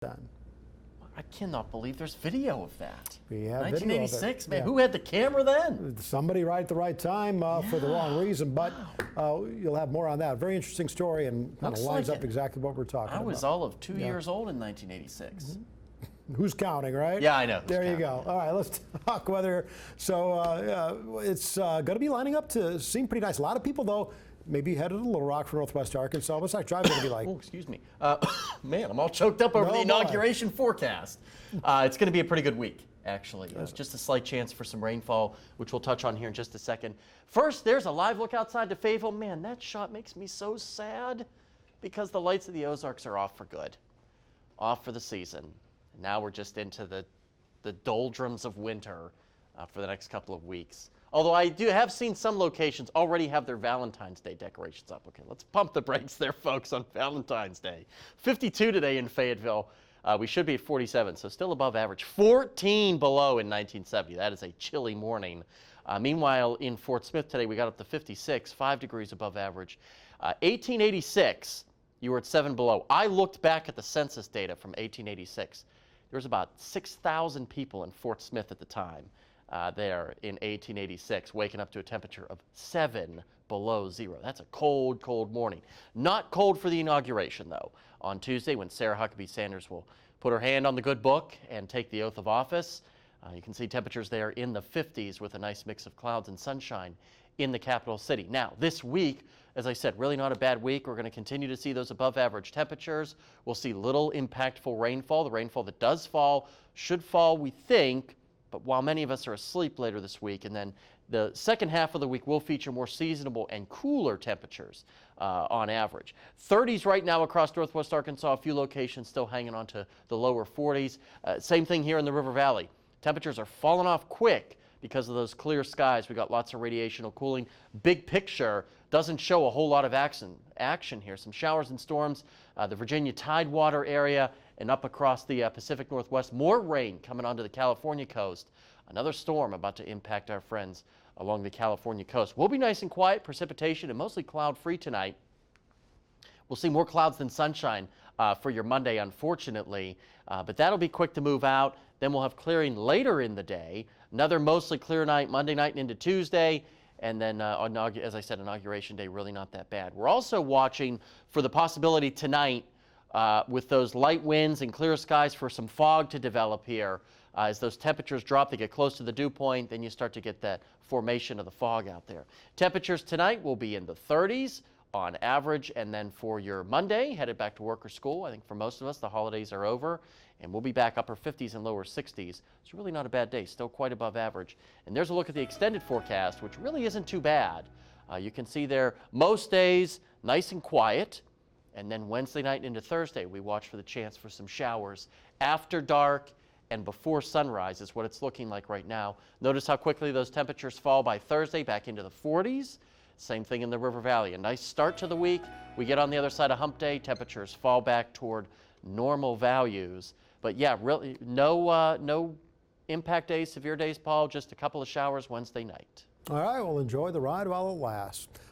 done. I cannot believe there's video of that. We have 1986, video of it. man. Who had the camera then? Somebody right at the right time for the wrong reason, but you'll have more on that. Very interesting story and kind of lines up exactly what we're talking about. I was all of 2 years old in 1986. Who's counting, right? Yeah, I know. There you go. All right, let's talk weather. So it's going to be lining up to seem pretty nice. A lot of people, though, maybe headed to Little Rock from northwest Arkansas. What's that drive going to be like? Oh, excuse me. Man, I'm all choked up over the inauguration forecast. It's going to be a pretty good week, actually. Just a slight chance for some rainfall, which we'll touch on here in just a second. First, there's a live look outside to Fayetteville. Man, that shot makes me so sad because the lights of the Ozarks are off for good, off for the season. Now we're just into the doldrums of winter for the next couple of weeks. Although I have seen some locations already have their Valentine's Day decorations up. Okay, let's pump the brakes there, folks, on Valentine's Day. 52 today in Fayetteville. We should be at 47, so still above average. 14 below in 1970. That is a chilly morning. Meanwhile, in Fort Smith today, we got up to 56, 5 degrees above average. 1886, you were at 7 below. I looked back at the census data from 1886. There was about 6,000 people in Fort Smith at the time. There in 1886, waking up to a temperature of 7 below zero. That's a cold, cold morning. Not cold for the inauguration, though. On Tuesday, when Sarah Huckabee Sanders will put her hand on the good book and take the oath of office, you can see temperatures there in the 50s with a nice mix of clouds and sunshine in the capital city. Now, this week, as I said, really not a bad week. We're going to continue to see those above average temperatures. We'll see little impactful rainfall. The rainfall that does fall should fall, we think, but while many of us are asleep later this week, and then the second half of the week will feature more seasonable and cooler temperatures on average. 30s right now across northwest Arkansas, a few locations still hanging on to the lower 40s. Same thing here in the River Valley. Temperatures are falling off quick because of those clear skies. We got lots of radiational cooling. Big picture doesn't show a whole lot of action here. Some showers and storms, the Virginia Tidewater area, and up across the Pacific Northwest. More rain coming onto the California coast. Another storm about to impact our friends along the California coast. We'll be nice and quiet, precipitation, and mostly cloud-free tonight. We'll see more clouds than sunshine for your Monday, unfortunately, but that'll be quick to move out. Then we'll have clearing later in the day. Another mostly clear night, Monday night and into Tuesday. And then, as I said, Inauguration Day, really not that bad. We're also watching for the possibility tonight with those light winds and clear skies for some fog to develop here. As those temperatures drop, they get close to the dew point, then you start to get that formation of the fog out there. Temperatures tonight will be in the 30s on average, and then for your Monday, headed back to work or school, I think for most of us, the holidays are over, and we'll be back upper 50s and lower 60s. It's really not a bad day, still quite above average. And there's a look at the extended forecast, which really isn't too bad. You can see there most days nice and quiet, and then Wednesday night into Thursday, we watch for the chance for some showers after dark and before sunrise is what it's looking like right now. Notice how quickly those temperatures fall by Thursday back into the 40s. Same thing in the River Valley. A nice start to the week. We get on the other side of hump day, temperatures fall back toward normal values. But yeah, really no impact days, severe days, Paul, just a couple of showers Wednesday night. All right, well, enjoy the ride while it lasts.